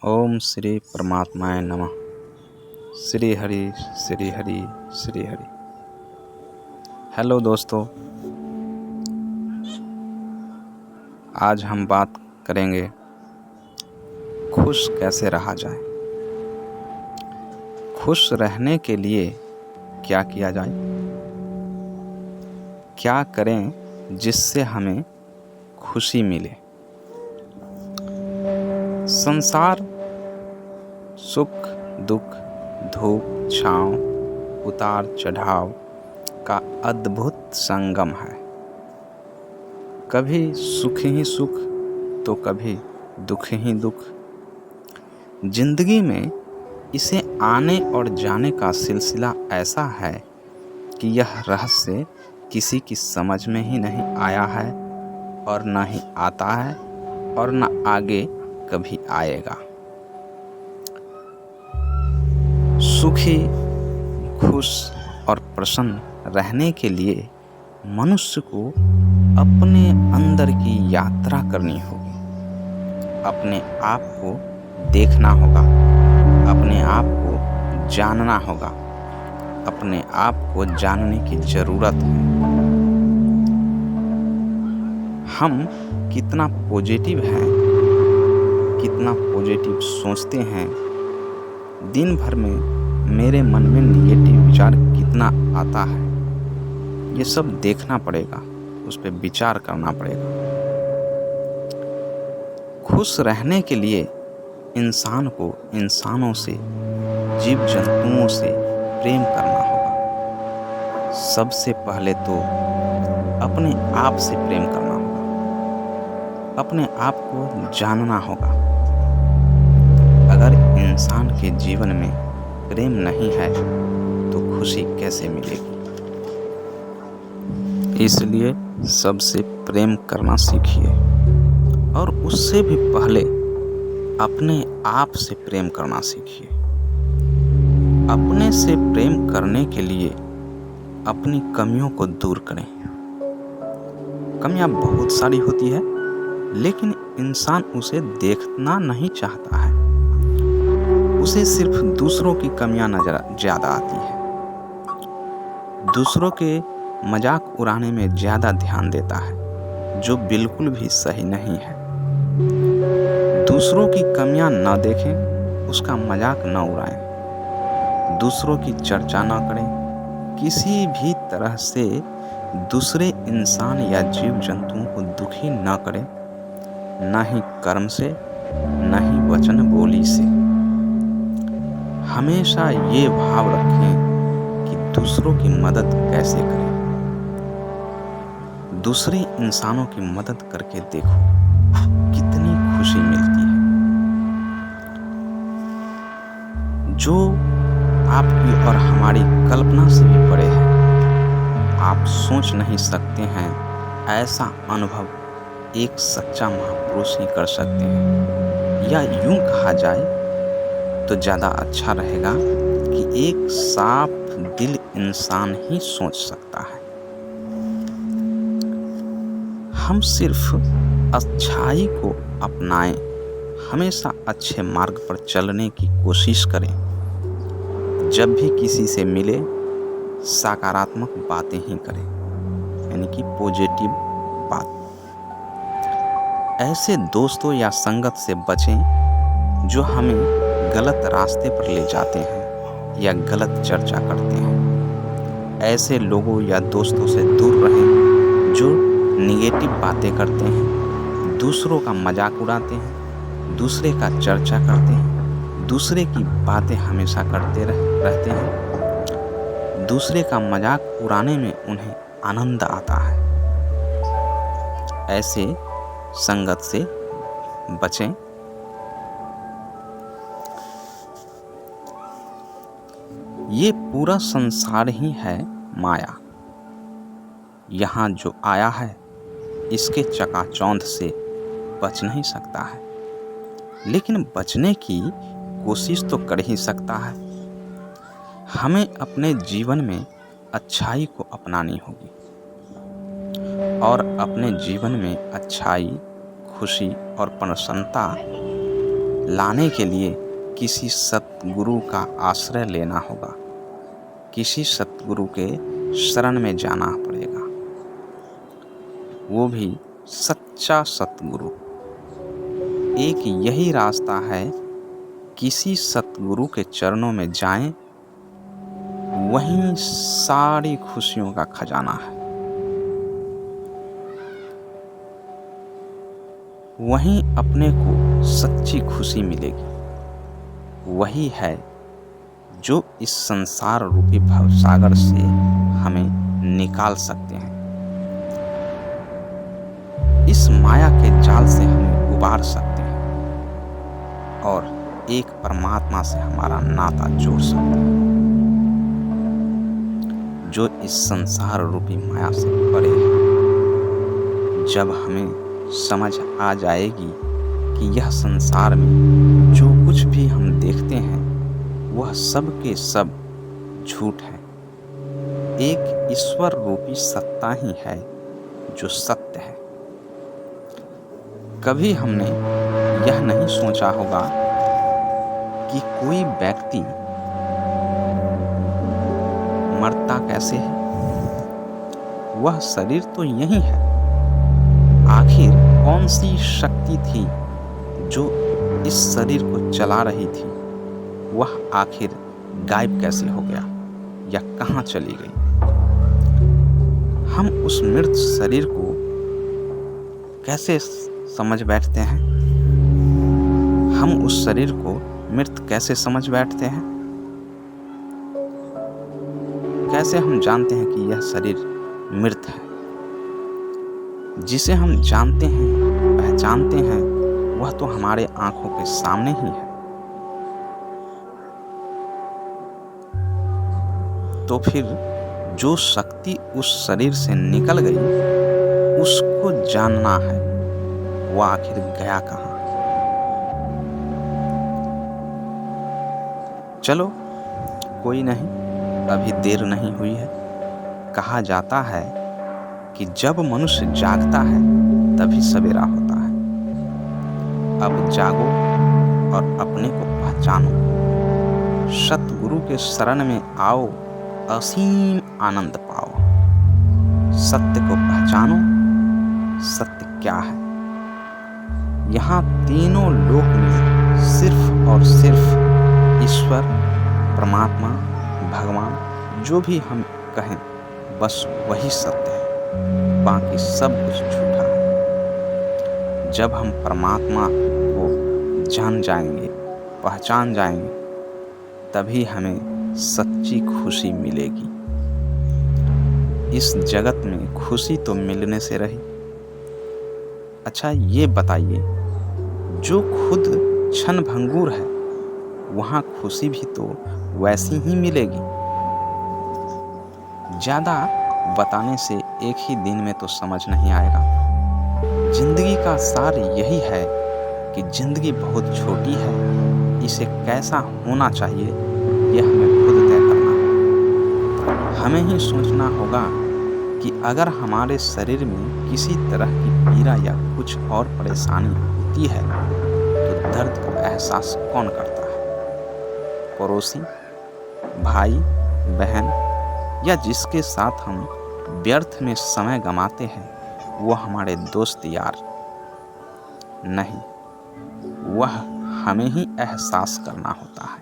ओम श्री परमात्माय नमः। श्री हरि श्री हरि श्री हरि। हेलो दोस्तों, आज हम बात करेंगे खुश कैसे रहा जाए। खुश रहने के लिए क्या किया जाए, क्या करें जिससे हमें खुशी मिले। संसार सुख दुख, धूप छाँव, उतार चढ़ाव का अद्भुत संगम है। कभी सुख ही सुख तो कभी दुख ही दुख। जिंदगी में इसे आने और जाने का सिलसिला ऐसा है कि यह रहस्य किसी की समझ में ही नहीं आया है और न ही आता है और न आगे कभी आएगा। सुखी, खुश और प्रसन्न रहने के लिए मनुष्य को अपने अंदर की यात्रा करनी होगी। अपने आप को देखना होगा, अपने आप को जानना होगा। अपने आप को जानने की जरूरत है। हम कितना पॉजिटिव हैं, कितना पॉजिटिव सोचते हैं। दिन भर में मेरे मन में निगेटिव विचार कितना आता है, ये सब देखना पड़ेगा, उस पर विचार करना पड़ेगा। खुश रहने के लिए इंसान को इंसानों से, जीव जंतुओं से प्रेम करना होगा। सबसे पहले तो अपने आप से प्रेम करना होगा, अपने आप को जानना होगा। अगर इंसान के जीवन में प्रेम नहीं है तो खुशी कैसे मिलेगी। इसलिए सबसे प्रेम करना सीखिए और उससे भी पहले अपने आप से प्रेम करना सीखिए। अपने से प्रेम करने के लिए अपनी कमियों को दूर करें। कमियां बहुत सारी होती है, लेकिन इंसान उसे देखना नहीं चाहता है। उसे सिर्फ दूसरों की कमियां नजर ज्यादा आती है। दूसरों के मजाक उड़ाने में ज्यादा ध्यान देता है, जो बिल्कुल भी सही नहीं है। दूसरों की कमियां न देखें, उसका मजाक न उड़ाएं, दूसरों की चर्चा न करें। किसी भी तरह से दूसरे इंसान या जीव जंतुओं को दुखी न करें, न ही कर्म से न ही वचन बोली से। हमेशा ये भाव रखें कि दूसरों की मदद कैसे करें। दूसरे इंसानों की मदद करके देखो कितनी खुशी मिलती है, जो आपकी और हमारी कल्पना से भी बड़े हैं। आप सोच नहीं सकते हैं, ऐसा अनुभव एक सच्चा महापुरुष ही कर सकते हैं। या यूं कहा जाए तो ज़्यादा अच्छा रहेगा कि एक साफ दिल इंसान ही सोच सकता है। हम सिर्फ अच्छाई को अपनाएं, हमेशा अच्छे मार्ग पर चलने की कोशिश करें। जब भी किसी से मिले, सकारात्मक बातें ही करें, यानी कि पॉजिटिव बात। ऐसे दोस्तों या संगत से बचें जो हमें गलत रास्ते पर ले जाते हैं या गलत चर्चा करते हैं। ऐसे लोगों या दोस्तों से दूर रहें जो निगेटिव बातें करते हैं, दूसरों का मजाक उड़ाते हैं, दूसरे का चर्चा करते हैं, दूसरे की बातें हमेशा करते रहते हैं। दूसरे का मजाक उड़ाने में उन्हें आनंद आता है। ऐसे संगत से बचें। ये पूरा संसार ही है माया। यहाँ जो आया है इसके चकाचौंध से बच नहीं सकता है, लेकिन बचने की कोशिश तो कर ही सकता है। हमें अपने जीवन में अच्छाई को अपनानी होगी और अपने जीवन में अच्छाई, खुशी और प्रसन्नता लाने के लिए किसी सतगुरु का आश्रय लेना होगा, किसी सतगुरु के शरण में जाना पड़ेगा, वो भी सच्चा सतगुरु। एक यही रास्ता है, किसी सतगुरु के चरणों में जाएं, वहीं सारी खुशियों का खजाना है, वहीं अपने को सच्ची खुशी मिलेगी। वही है जो इस संसार रूपी भवसागर से हमें निकाल सकते हैं, इस माया के जाल से हमें उबार सकते हैं और एक परमात्मा से हमारा नाता जोड़ सकते हैं, जो इस संसार रूपी माया से परे है। जब हमें समझ आ जाएगी कि यह संसार में जो कुछ भी हम देखते हैं वह सब के सब झूठ है, एक ईश्वर रूपी सत्ता ही है जो सत्य है। कभी हमने यह नहीं सोचा होगा कि कोई व्यक्ति मरता कैसे है, वह शरीर तो यही है, आखिर कौन सी शक्ति थी जो इस शरीर को चला रही थी, वह आखिर गायब कैसे हो गया या कहाँ चली गई। हम उस मृत शरीर को कैसे समझ बैठते हैं, हम उस शरीर को मृत कैसे समझ बैठते हैं, कैसे हम जानते हैं कि यह शरीर मृत है। जिसे हम जानते हैं, पहचानते हैं, वह तो हमारे आंखों के सामने ही है। तो फिर जो शक्ति उस शरीर से निकल गई, उसको जानना है, वह आखिर गया कहाँ। चलो कोई नहीं, अभी देर नहीं हुई है। कहा जाता है कि जब मनुष्य जागता है तभी सवेरा होता है। अब जागो और अपने को पहचानो, सतगुरु के शरण में आओ, असीम आनंद पाओ। सत्य को पहचानो, सत्य क्या है। यहाँ तीनों लोक में सिर्फ और सिर्फ ईश्वर, परमात्मा, भगवान, जो भी हम कहें, बस वही सत्य है, बाकी सब कुछ झूठा है। जब हम परमात्मा को जान जाएंगे, पहचान जाएंगे, तभी हमें सच्ची खुशी मिलेगी। इस जगत में खुशी तो मिलने से रही। अच्छा ये बताइए, जो खुद क्षण भंगुर है, वहाँ खुशी भी तो वैसी ही मिलेगी। ज़्यादा बताने से एक ही दिन में तो समझ नहीं आएगा। जिंदगी का सार यही है कि जिंदगी बहुत छोटी है, इसे कैसा होना चाहिए यह हमें खुद तय करना है। हमें ही सोचना होगा कि अगर हमारे शरीर में किसी तरह की पीड़ा या कुछ और परेशानी होती है तो दर्द का एहसास कौन करता है। पड़ोसी, भाई, बहन या जिसके साथ हम व्यर्थ में समय गंवाते हैं, वह हमारे दोस्त यार नहीं, वह हमें ही एहसास करना होता है।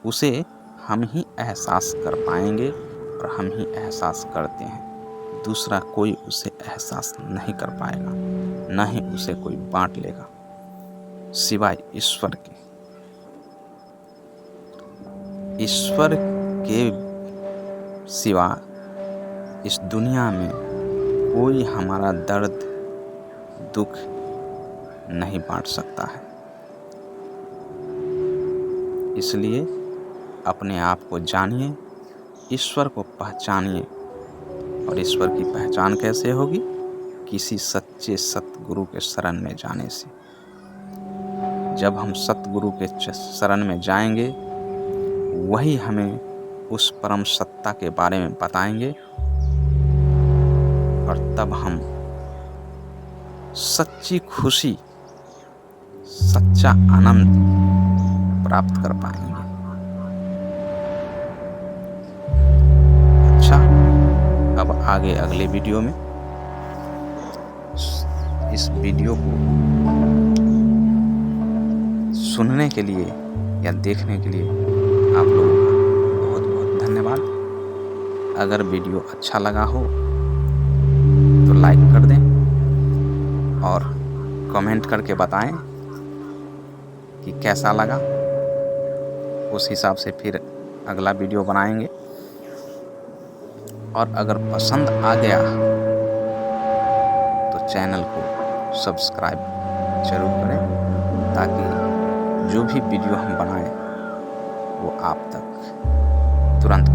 उसे हम ही एहसास कर पाएंगे और हम ही एहसास करते हैं। दूसरा कोई उसे एहसास नहीं कर पाएगा, न ही उसे कोई बांट लेगा सिवाय ईश्वर के। ईश्वर के सिवा इस दुनिया में कोई हमारा दर्द, दुख नहीं बांट सकता है। इसलिए अपने आप को जानिए, ईश्वर को पहचानिए। और ईश्वर की पहचान कैसे होगी? किसी सच्चे सतगुरु के शरण में जाने से। जब हम सतगुरु के शरण में जाएंगे, वही हमें उस परम सत्ता के बारे में बताएंगे और तब हम सच्ची खुशी, सच्चा आनंद प्राप्त कर पाएंगे। अच्छा, अब आगे अगले वीडियो में। इस वीडियो को सुनने के लिए या देखने के लिए आप लोगों का बहुत बहुत धन्यवाद। अगर वीडियो अच्छा लगा हो तो लाइक कर दें और कमेंट करके बताएं कि कैसा लगा। उस हिसाब से फिर अगला वीडियो बनाएंगे। और अगर पसंद आ गया तो चैनल को सब्सक्राइब जरूर करें, ताकि जो भी वीडियो हम बनाएं वो आप तक तुरंत